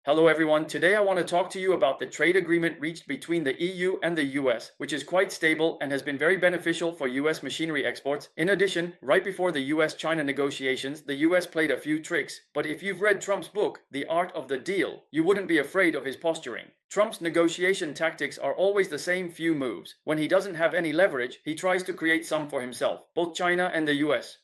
Hello everyone, today I want to talk to you about the trade agreement reached between the EU and the US, which is quite stable and has been very beneficial for US machinery exports. In addition, right before the US-China negotiations, the US played a few tricks, but if you've read Trump's book, The Art of the Deal, you wouldn't be afraid of his posturing. Trump's negotiation tactics are always the same few moves. When he doesn't have any leverage, he tries to create some for himself, both China and the US.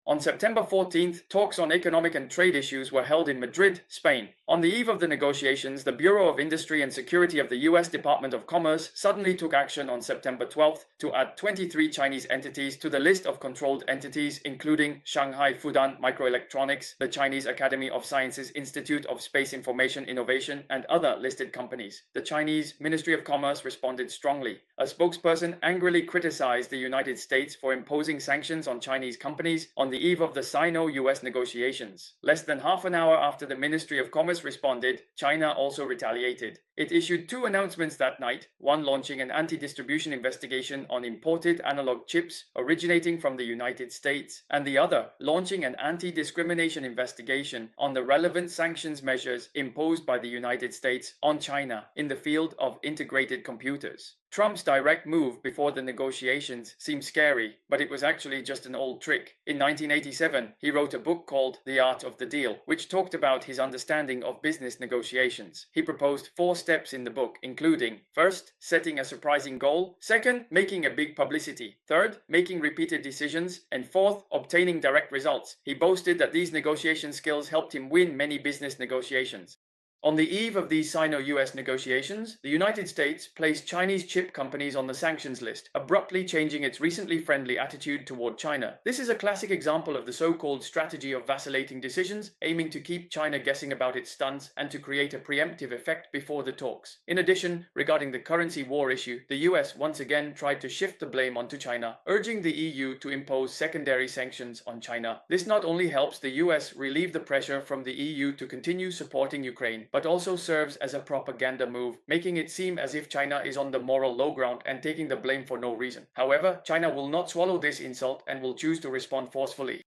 On September 14th, talks on economic and trade issues were held in Madrid, Spain. On the eve of the negotiations, the Bureau of Industry and Security of the US Department of Commerce suddenly took action on September 12th to add 23 Chinese entities to the list of controlled entities, including Shanghai Fudan Microelectronics, the Chinese Academy of Sciences Institute of Space Information Innovation, and other listed companies. The Chinese Ministry of Commerce responded strongly. A spokesperson angrily criticized the United States for imposing sanctions on Chinese companies on the eve of the Sino-US negotiations. Less than half an hour after the Ministry of Commerce responded, China also retaliated. It issued two announcements that night, one launching an anti-distribution investigation on imported analog chips originating from the United States, and the other launching an anti-discrimination investigation on the relevant sanctions measures imposed by the United States on China in the field of integrated computers. Trump's direct move before the negotiations seemed scary, but it was actually just an old trick. In 1987, he wrote a book called The Art of the Deal, which talked about his understanding of business negotiations. He proposed 4 steps in the book, including: first, setting a surprising goal; second, making a big publicity; third, making repeated decisions; and fourth, obtaining direct results. He boasted that these negotiation skills helped him win many business negotiations. On the eve of these Sino-US negotiations, the United States placed Chinese chip companies on the sanctions list, abruptly changing its recently friendly attitude toward China. This is a classic example of the so-called strategy of vacillating decisions, aiming to keep China guessing about its stance and to create a preemptive effect before the talks. In addition, regarding the currency war issue, the US once again tried to shift the blame onto China, urging the EU to impose secondary sanctions on China. This not only helps the US relieve the pressure from the EU to continue supporting Ukraine, but also serves as a propaganda move, making it seem as if China is on the moral low ground and taking the blame for no reason. However, China will not swallow this insult and will choose to respond forcefully.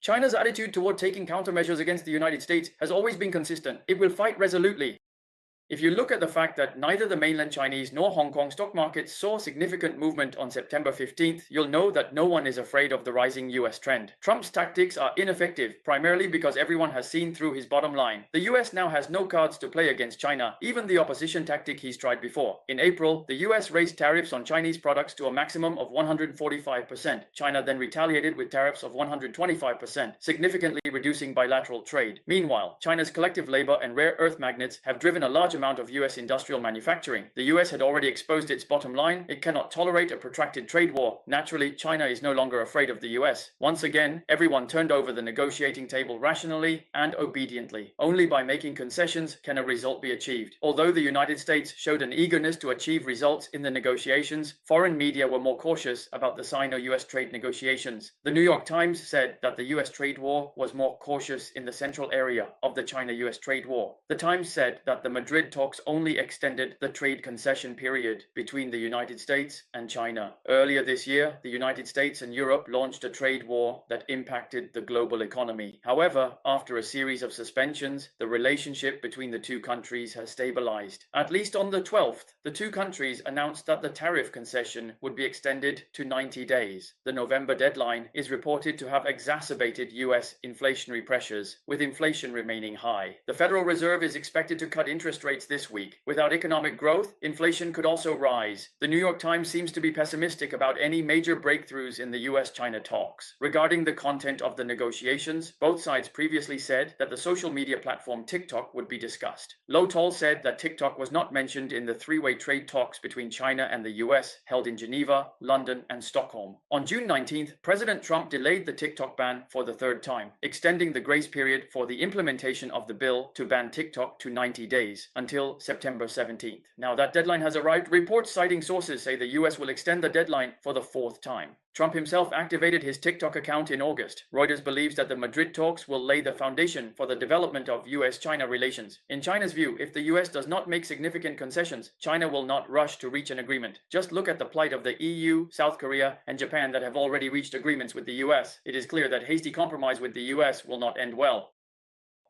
China's attitude toward taking countermeasures against the United States has always been consistent. It will fight resolutely. If you look at the fact that neither the mainland Chinese nor Hong Kong stock markets saw significant movement on September 15th, you'll know that no one is afraid of the rising US trend. Trump's tactics are ineffective, primarily because everyone has seen through his bottom line. The US now has no cards to play against China, even the opposition tactic he's tried before. In April, the US raised tariffs on Chinese products to a maximum of 145%. China then retaliated with tariffs of 125%, significantly reducing bilateral trade. Meanwhile, China's collective labor and rare earth magnets have driven a large amount of US industrial manufacturing. The US had already exposed its bottom line. It cannot tolerate a protracted trade war. Naturally, China is no longer afraid of the US. Once again, everyone turned over the negotiating table rationally and obediently. Only by making concessions can a result be achieved. Although the United States showed an eagerness to achieve results in the negotiations, foreign media were more cautious about the Sino-US trade negotiations. The New York Times said that the US trade war was more cautious in the central area of the China-US trade war. The Times said that the Madrid talks only extended the trade concession period between the United States and China. Earlier this year, the United States and Europe launched a trade war that impacted the global economy. However, after a series of suspensions, the relationship between the two countries has stabilized. At least on the 12th, the two countries announced that the tariff concession would be extended to 90 days. The November deadline is reported to have exacerbated US inflationary pressures, with inflation remaining high. The Federal Reserve is expected to cut interest rates this week. Without economic growth, inflation could also rise. The New York Times seems to be pessimistic about any major breakthroughs in the US-China talks. Regarding the content of the negotiations, both sides previously said that the social media platform TikTok would be discussed. Lo Tol said that TikTok was not mentioned in the three-way trade talks between China and the US held in Geneva, London, and Stockholm. On June 19th, President Trump delayed the TikTok ban for the third time, extending the grace period for the implementation of the bill to ban TikTok to 90 days, until September 17th. Now that deadline has arrived. Reports citing sources say the US will extend the deadline for the 4th time. Trump himself activated his TikTok account in August. Reuters believes that the Madrid talks will lay the foundation for the development of US-China relations. In China's view, if the US does not make significant concessions, China will not rush to reach an agreement. Just look at the plight of the EU, South Korea, and Japan that have already reached agreements with the US. It is clear that hasty compromise with the US will not end well.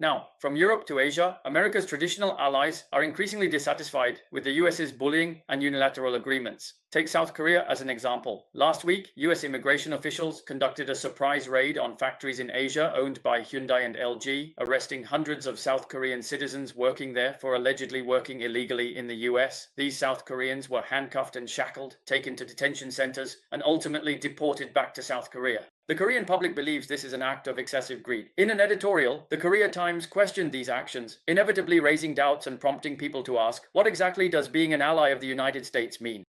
Now, from Europe to Asia, America's traditional allies are increasingly dissatisfied with the US's bullying and unilateral agreements. Take South Korea as an example. Last week, US immigration officials conducted a surprise raid on factories in Asia owned by Hyundai and LG, arresting hundreds of South Korean citizens working there for allegedly working illegally in the US. These South Koreans were handcuffed and shackled, taken to detention centers, and ultimately deported back to South Korea. The Korean public believes this is an act of excessive greed. In an editorial, the Korea Times questioned these actions, inevitably raising doubts and prompting people to ask, what exactly does being an ally of the United States mean?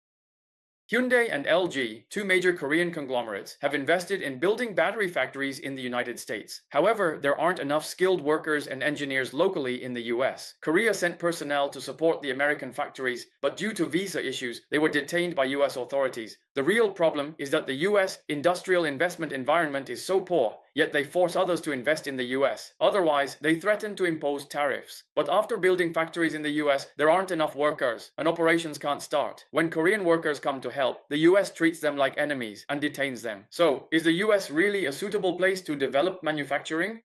Hyundai and LG, two major Korean conglomerates, have invested in building battery factories in the United States. However, there aren't enough skilled workers and engineers locally in the US. Korea sent personnel to support the American factories, but due to visa issues, they were detained by US authorities. The real problem is that the US industrial investment environment is so poor, yet they force others to invest in the US. Otherwise, they threaten to impose tariffs. But after building factories in the US, there aren't enough workers, and operations can't start. When Korean workers come to help, the US treats them like enemies and detains them. So, is the US really a suitable place to develop manufacturing?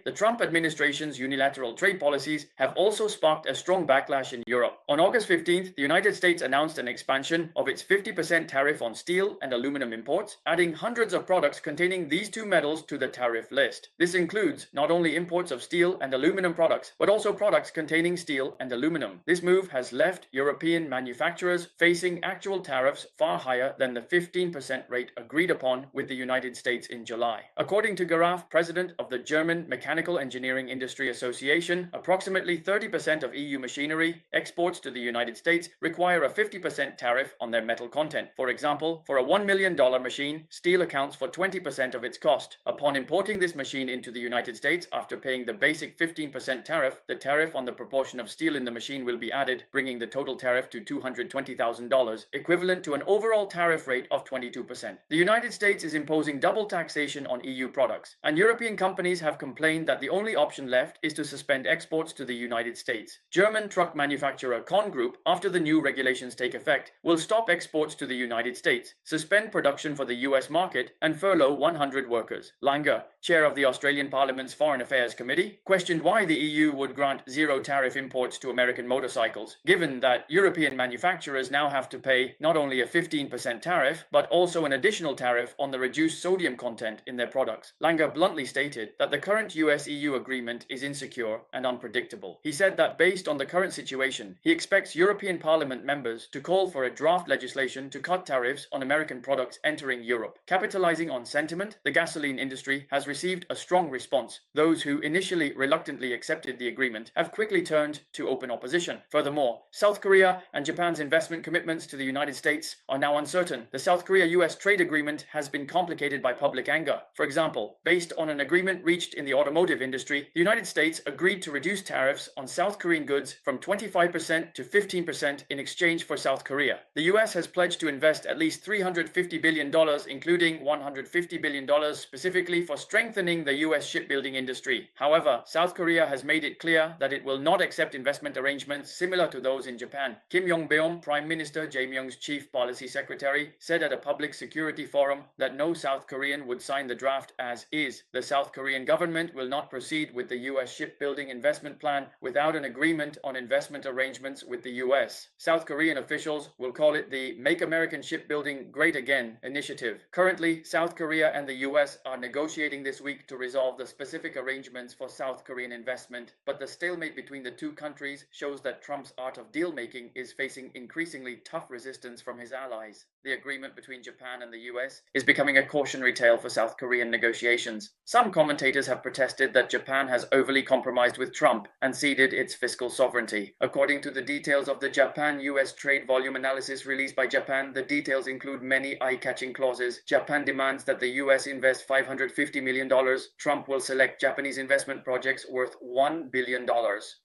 The Trump administration's unilateral trade policies have also sparked a strong backlash in Europe. On August 15th, the United States announced an expansion of its 50% tariff on steel and aluminum imports, adding hundreds of products containing these two metals to the tariff list. This includes not only imports of steel and aluminum products, but also products containing steel and aluminum. This move has left European manufacturers facing actual tariffs far higher than the 15% rate agreed upon with the United States in July. According to Garaf, president of the German Mechanical Engineering Industry Association, approximately 30% of EU machinery exports to the United States require a 50% tariff on their metal content. For example, for a $1 million machine, steel accounts for 20% of its cost. Upon importing this machine into the United States after paying the basic 15% tariff, the tariff on the proportion of steel in the machine will be added, bringing the total tariff to $220,000, equivalent to an overall tariff rate of 22%. The United States is imposing double taxation on EU products, and European companies have complained that the only option left is to suspend exports to the United States. German truck manufacturer Kohn Group, after the new regulations take effect, will stop exports to the United States, suspend production for the US market, and furlough 100 workers. Langer, chair of the Australian Parliament's Foreign Affairs Committee, questioned why the EU would grant zero tariff imports to American motorcycles, given that European manufacturers now have to pay not only a 15% tariff, but also an additional tariff on the reduced sodium content in their products. Langer bluntly stated that the current US-EU agreement is insecure and unpredictable. He said that based on the current situation, he expects European Parliament members to call for a draft legislation to cut tariffs on American products entering Europe. Capitalizing on sentiment, the gasoline industry has received a strong response. Those who initially reluctantly accepted the agreement have quickly turned to open opposition. Furthermore, South Korea and Japan's investment commitments to the United States are now uncertain. The South Korea-US trade agreement has been complicated by public anger. For example, based on an agreement reached in the automotive industry, the United States agreed to reduce tariffs on South Korean goods from 25% to 15% in exchange for South Korea. The US has pledged to invest at least $350 billion, including $150 billion specifically for strengthening the US shipbuilding industry. However, South Korea has made it clear that it will not accept investment arrangements similar to those in Japan. Kim Yong-beom, Prime Minister Jae-myung's chief policy secretary, said at a public security forum that no South Korean would sign the draft as is. The South Korean government will not proceed with the US shipbuilding investment plan without an agreement on investment arrangements with the US. South Korean officials will call it the Make American Shipbuilding Great Again initiative. Currently, South Korea and the US are negotiating this week to resolve the specific arrangements for South Korean investment, but the stalemate between the two countries shows that Trump's art of deal-making is facing increasingly tough resistance from his allies. The agreement between Japan and the US is becoming a cautionary tale for South Korean negotiations. Some commentators have protested that Japan has overly compromised with Trump and ceded its fiscal sovereignty. According to the details of the Japan-US trade volume analysis released by Japan, the details include many eye-catching clauses. Japan demands that the US invest $550 million. Trump will select Japanese investment projects worth $1 billion.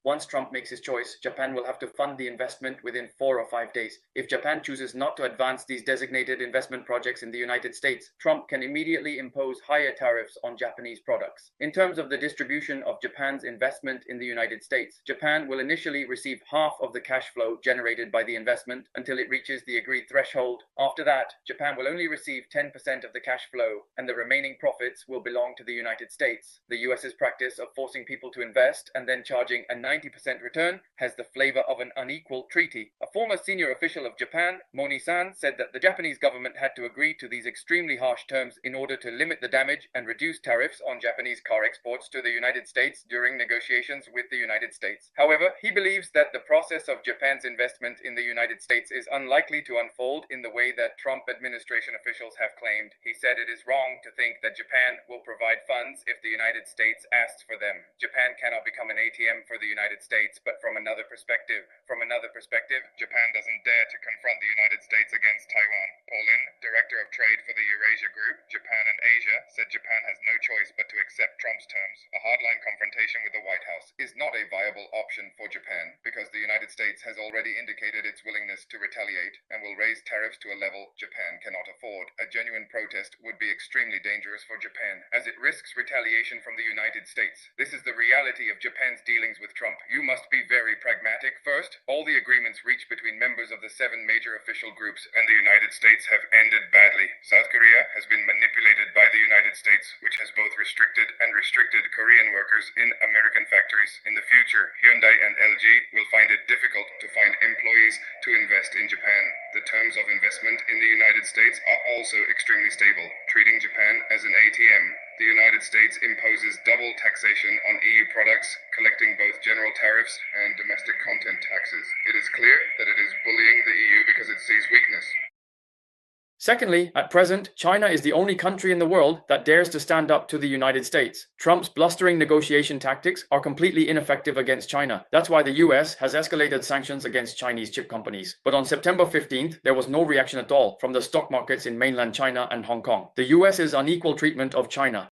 Once Trump makes his choice, Japan will have to fund the investment within 4 or 5 days. If Japan chooses not to advance these designated investment projects in the United States, Trump can immediately impose higher tariffs on Japanese products. In terms terms of the distribution of Japan's investment in the United States, Japan will initially receive half of the cash flow generated by the investment until it reaches the agreed threshold. After that, Japan will only receive 10% of the cash flow, and the remaining profits will belong to the United States. The US's practice of forcing people to invest and then charging a 90% return has the flavor of an unequal treaty. A former senior official of Japan, Moni-san, said that the Japanese government had to agree to these extremely harsh terms in order to limit the damage and reduce tariffs on Japanese car exports to the United States during negotiations with the United States. However, he believes that the process of Japan's investment in the United States is unlikely to unfold in the way that Trump administration officials have claimed. He said it is wrong to think that Japan will provide funds if the United States asks for them. Japan cannot become an ATM for the United States, but from another perspective, Japan doesn't dare to confront the United States against Taiwan. Paul Lin, Director of Trade for the Eurasia Group, Japan and Asia, said Japan has no choice but to accept Trump's terms. A hardline confrontation with the White House is not a viable option for Japan because the United States has already indicated its willingness to retaliate and will raise tariffs to a level Japan cannot afford. A genuine protest would be extremely dangerous for Japan as it risks retaliation from the United States. This is the reality of Japan's dealings with Trump. You must be very pragmatic. First, all the agreements reached between members of the 7 major official groups and the United States have ended badly. South Korea has been manipulated by the United States, which has both restricted and restricted Korean workers in American factories. In the future, Hyundai and LG will find it difficult to find employees to invest in Japan. The terms of investment in the United States are also extremely stable, treating Japan as an ATM. The United States imposes double taxation on EU products, collecting both general tariffs and domestic content taxes. It is clear that it is bullying the EU because it sees weakness. Secondly, at present, China is the only country in the world that dares to stand up to the United States. Trump's blustering negotiation tactics are completely ineffective against China. That's why the US has escalated sanctions against Chinese chip companies. But on September 15th, there was no reaction at all from the stock markets in mainland China and Hong Kong. The US's unequal treatment of China